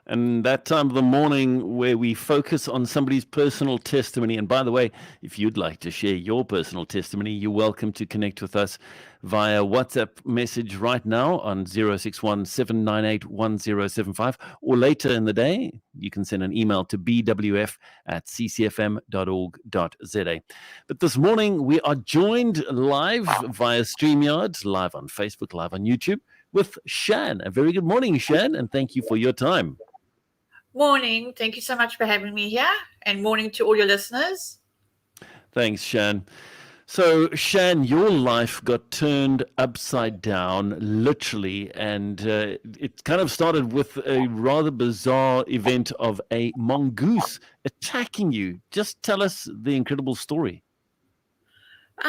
And that time of the morning where we focus on somebody's personal testimony. And by the way, if you'd like to share your personal testimony, you're welcome to connect with us via WhatsApp message right now on 061 or later in the day, you can send an email to bwf@ccfm.org.za. But this morning, we are joined live via StreamYard, live on Facebook, live on YouTube, with Shan. A very good morning, Shan, and thank you for your time. Morning. Thank you so much for having me here, and morning to all your listeners. Thanks, Shan. So, Shan, your life got turned upside down, literally, and it kind of started with a rather bizarre event of a mongoose attacking you. Just tell us the incredible story.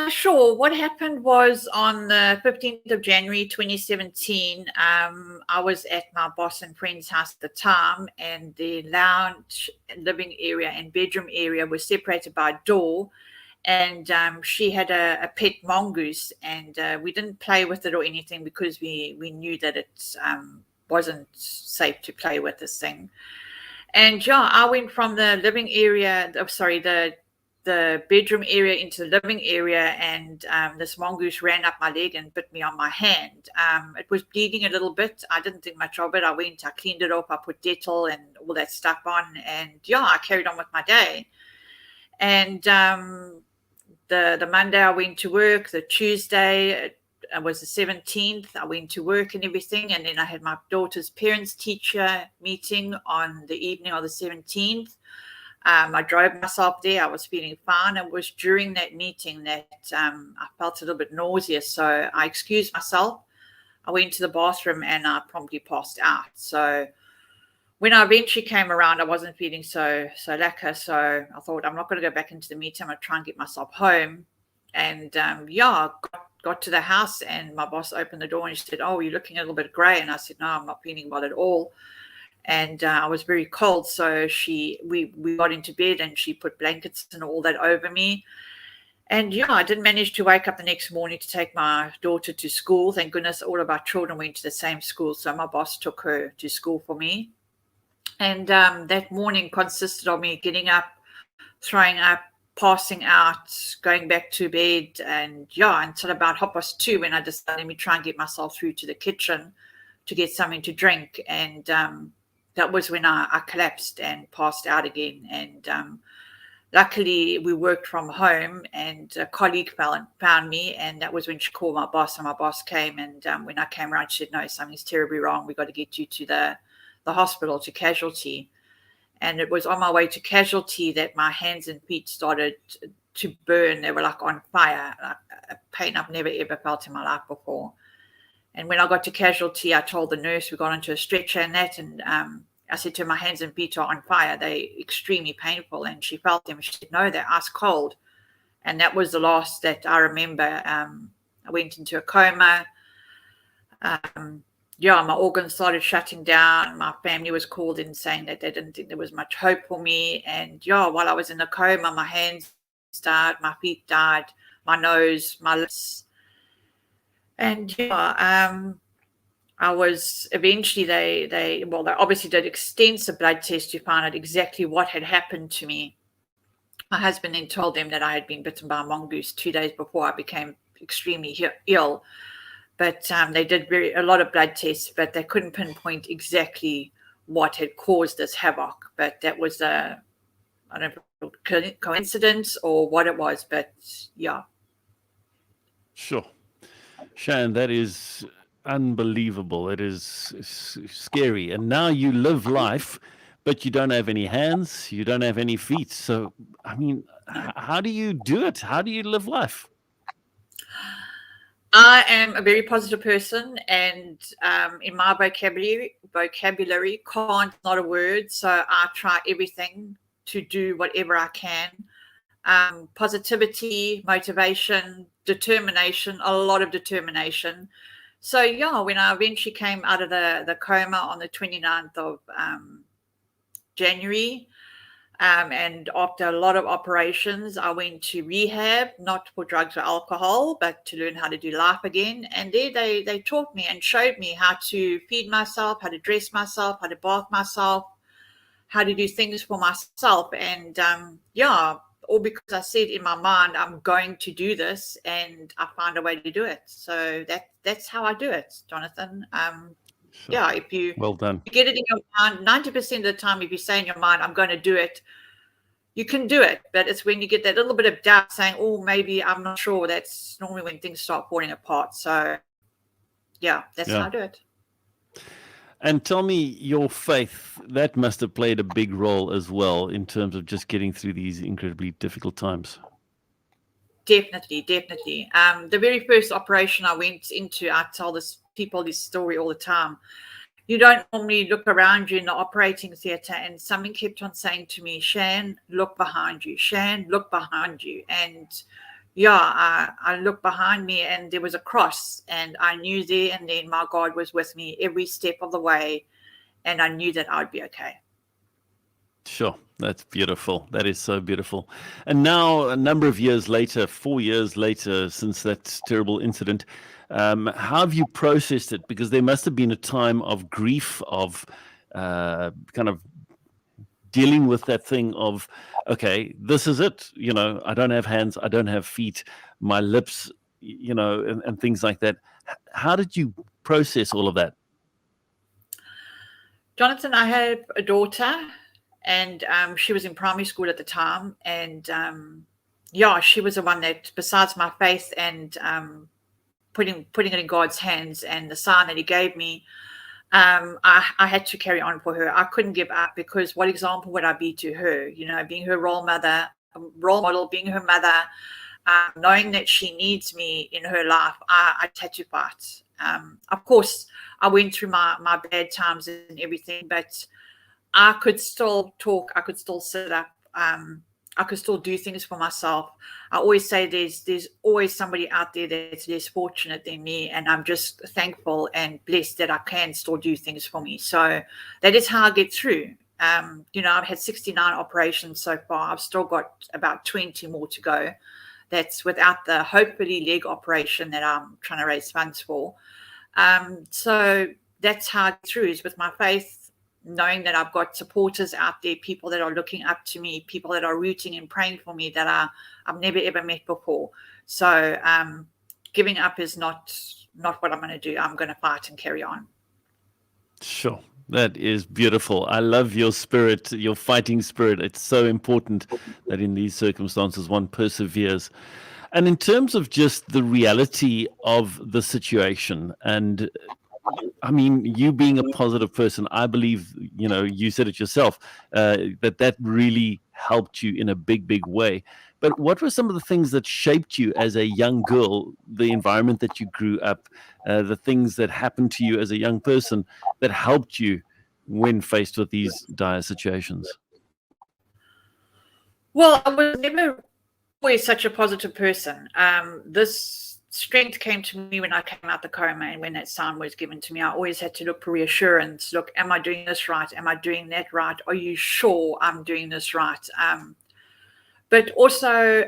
Sure. What happened was on the 15th of January 2017, I was at my boss and friend's house at the time, and the lounge, living area, and bedroom area were separated by a door. And she had a pet mongoose, and we didn't play with it or anything because we knew that it wasn't safe to play with this thing. And yeah, I went from the living area, the bedroom area into the living area, and this mongoose ran up my leg and bit me on my hand. It was bleeding a little bit. I didn't think much of it. I cleaned it off, I put Dettol and all that stuff on, and yeah, I carried on with my day. And the Monday I went to work, the Tuesday it was the 17th, I went to work and everything, and then I had my daughter's parents teacher meeting on the evening of the 17th. I drove myself there. I was feeling fine. It was during that meeting that I felt a little bit nauseous. So I excused myself. I went to the bathroom and I promptly passed out. So when I eventually came around, I wasn't feeling so lacquer. So I thought, I'm not going to go back into the meeting. I'm going to try and get myself home. And got to the house, and my boss opened the door and she said, "Oh, you're looking a little bit grey." And I said, "No, I'm not feeling well at all." And I was very cold, so we got into bed, and she put blankets and all that over me. And yeah, I did manage to wake up the next morning to take my daughter to school. Thank goodness all of our children went to the same school, so my boss took her to school for me. And that morning consisted of me getting up, throwing up, passing out, going back to bed, and yeah, until about 2:30 when I decided, let me try and get myself through to the kitchen to get something to drink. And that was when I collapsed and passed out again. And luckily, we worked from home, and a colleague found me, and that was when she called my boss, and my boss came. And when I came around, she said, "No, something's terribly wrong. We got to get you to the hospital, to casualty." And it was on my way to casualty that my hands and feet started to burn. They were like on fire, like a pain I've never ever felt in my life before. And when I got to casualty, I told the nurse, we got onto a stretcher and that, and I said to her, "My hands and feet are on fire. They're extremely painful." And she felt them. She said, "No, they're ice cold." And that was the last that I remember. I went into a coma. My organs started shutting down. My family was called in saying that they didn't think there was much hope for me. And while I was in the coma, my hands died, my feet died, my nose, my lips. And I was eventually, they obviously did extensive blood tests to find out exactly what had happened to me. My husband then told them that I had been bitten by a mongoose 2 days before I became extremely ill. But they did a lot of blood tests, but they couldn't pinpoint exactly what had caused this havoc. But that was I don't know, coincidence or what it was, but yeah. Sure. Shan, that is unbelievable. It is scary. And now you live life, but you don't have any hands, you don't have any feet. So, I mean, how do you do it? How do you live life? I am a very positive person, and in my vocabulary, can't not a word. So I try everything to do whatever I can. Positivity, motivation, determination, a lot of determination. So when I eventually came out of the coma on the 29th of January, And after a lot of operations, I went to rehab, not for drugs or alcohol, but to learn how to do life again. And there they taught me and showed me how to feed myself, how to dress myself, how to bath myself, how to do things for myself. And all because I said in my mind, I'm going to do this, and I find a way to do it. So that's how I do it, Jonathan. Sure. Yeah, if you Well done. get it in your mind, 90% of the time, if you say in your mind, I'm going to do it, you can do it. But it's when you get that little bit of doubt saying, oh, maybe I'm not sure. That's normally when things start falling apart. So yeah, that's how I do it. And tell me, your faith, that must have played a big role as well in terms of just getting through these incredibly difficult times. Definitely. The very first operation I went into, I tell people this story all the time. You don't normally look around you in the operating theatre, and someone kept on saying to me, Shan, look behind you. Shan, look behind you. And I looked behind me, and there was a cross, and I knew there and then my God was with me every step of the way, and I knew that I'd be okay. Sure. That's beautiful. That is so beautiful. And now, a number of years later, 4 years later, since that terrible incident, how have you processed it? Because there must have been a time of grief, of kind of dealing with that thing of, okay, this is it. You know, I don't have hands, I don't have feet, my lips, you know, and things like that. How did you process all of that? Jonathan, I have a daughter, and she was in primary school at the time. And she was the one that, besides my faith and putting it in God's hands and the sign that he gave me, I had to carry on for her. I couldn't give up, because what example would I be to her? You know, being her role model, being her mother, knowing that she needs me in her life, I had to fight. Of course, I went through my bad times and everything, but I could still talk. I could still sit up. I could still do things for myself. I always say there's always somebody out there that's less fortunate than me, and I'm just thankful and blessed that I can still do things for me. So that is how I get through. I've had 69 operations so far. I've still got about 20 more to go. That's without the hopefully leg operation that I'm trying to raise funds for. So that's how I get through, is with my faith, knowing that I've got supporters out there, people that are looking up to me, people that are rooting and praying for me that I've never ever met before. So giving up is not what I'm going to do. I'm going to fight and carry on. Sure. That is beautiful. I love your spirit, your fighting spirit. It's so important that in these circumstances one perseveres. And in terms of just the reality of the situation, and I mean, you being a positive person, I believe, you know, you said it yourself, that really helped you in a big, big way. But what were some of the things that shaped you as a young girl, the environment that you grew up, the things that happened to you as a young person that helped you when faced with these dire situations? Well, I was never always such a positive person. This strength came to me when I came out the coma, and when that sign was given to me, I always had to look for reassurance. Look, am I doing this right? Am I doing that right? Are you sure I'm doing this right? But also,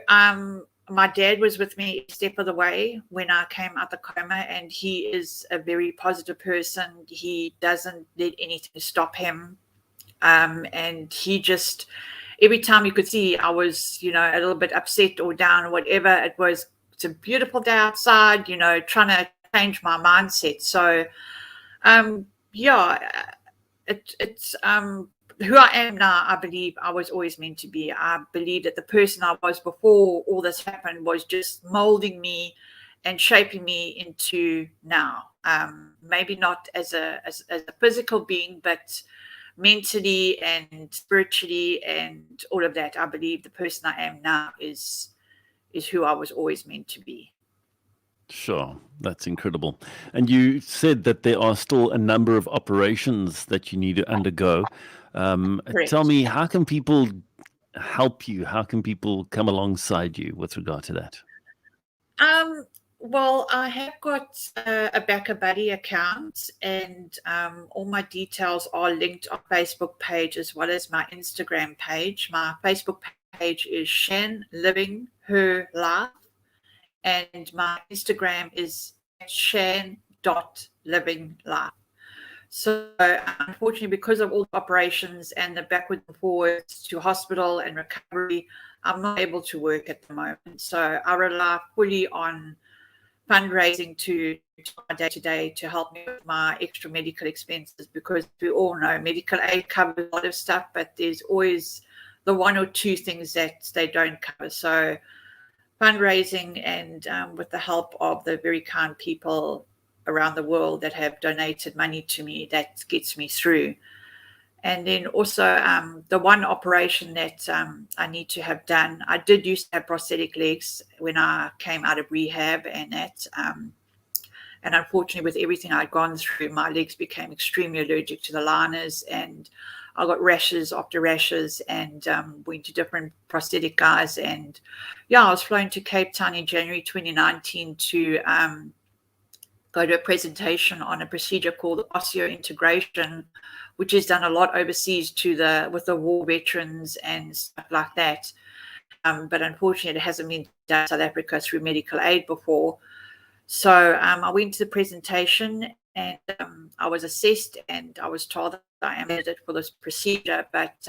my dad was with me each step of the way when I came out the coma, and he is a very positive person. He doesn't let anything stop him. And he just, every time you could see I was, a little bit upset or down or whatever, it's a beautiful day outside, trying to change my mindset. So, it's who I am now. I believe I was always meant to be. I believe that the person I was before all this happened was just molding me and shaping me into now. Maybe not as a physical being, but mentally and spiritually and all of that. I believe the person I am now is who I was always meant to be. Sure, that's incredible. And you said that there are still a number of operations that you need to undergo. Tell me, how can people help you? How can people come alongside you with regard to that? Well, I have got a Back a Buddy account, and all my details are linked on Facebook page as well as my Instagram page. My Facebook page is Shan Living Her Life, and my Instagram is shan.livinglife. So, unfortunately, because of all the operations and the backwards and forwards to hospital and recovery, I'm not able to work at the moment. So, I rely fully on fundraising to my day-to-day to help me with my extra medical expenses, because we all know medical aid covers a lot of stuff, but there's always the one or two things that they don't cover. So fundraising and with the help of the very kind people around the world that have donated money to me, that gets me through. And then also the one operation that I need to have done, I did used to have prosthetic legs when I came out of rehab, and that, and unfortunately with everything I'd gone through, my legs became extremely allergic to the liners, and I got rashes after rashes, and went to different prosthetic guys. And yeah, I was flown to Cape Town in January 2019 to go to a presentation on a procedure called osseointegration, which is done a lot overseas with the war veterans and stuff like that. But unfortunately, it hasn't been done in South Africa through medical aid before. So I went to the presentation, and I was assessed, and I was told that I am candidate for this procedure, but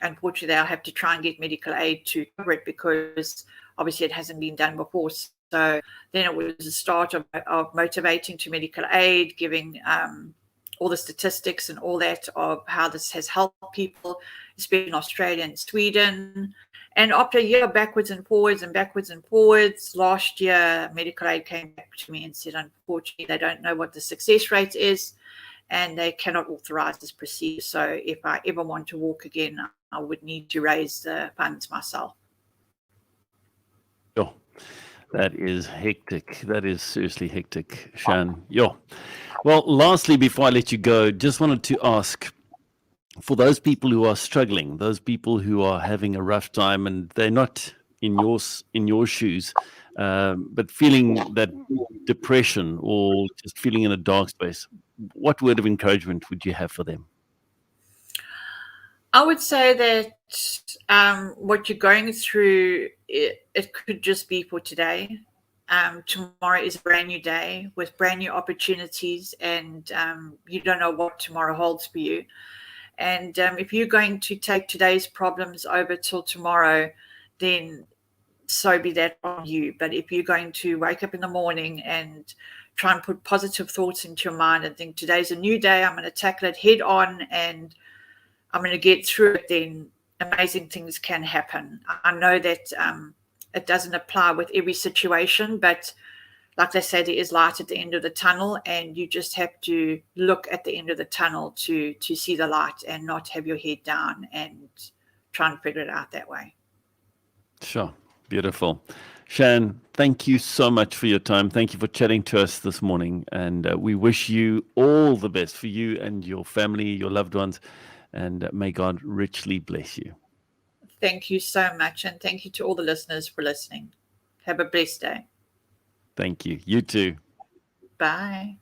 unfortunately, I'll have to try and get medical aid to cover it, because obviously it hasn't been done before. So then it was the start of motivating to medical aid, giving all the statistics and all that of how this has helped people, especially in Australia and Sweden. And after a year backwards and forwards, last year medical aid came back to me and said, unfortunately, they don't know what the success rate is, and they cannot authorize this procedure. So if I ever want to walk again, I would need to raise the funds myself. Sure. That is hectic. That is seriously hectic, Shan. Yeah. Well, lastly, before I let you go, just wanted to ask, for those people who are struggling, those people who are having a rough time and they're not in your shoes, but feeling that depression or just feeling in a dark space, what word of encouragement would you have for them? I would say that what you're going through, it could just be for today. Tomorrow is a brand new day with brand new opportunities, and you don't know what tomorrow holds for you. And if you're going to take today's problems over till tomorrow, then so be that on you. But if you're going to wake up in the morning and try and put positive thoughts into your mind and think today's a new day, I'm going to tackle it head on and I'm going to get through it, then amazing things can happen. I know that it doesn't apply with every situation, but like they say, there is light at the end of the tunnel, and you just have to look at the end of the tunnel to see the light and not have your head down and try and figure it out that way. Sure. Beautiful. Shan, thank you so much for your time. Thank you for chatting to us this morning. And we wish you all the best for you and your family, your loved ones. And may God richly bless you. Thank you so much. And thank you to all the listeners for listening. Have a blessed day. Thank you. You too. Bye.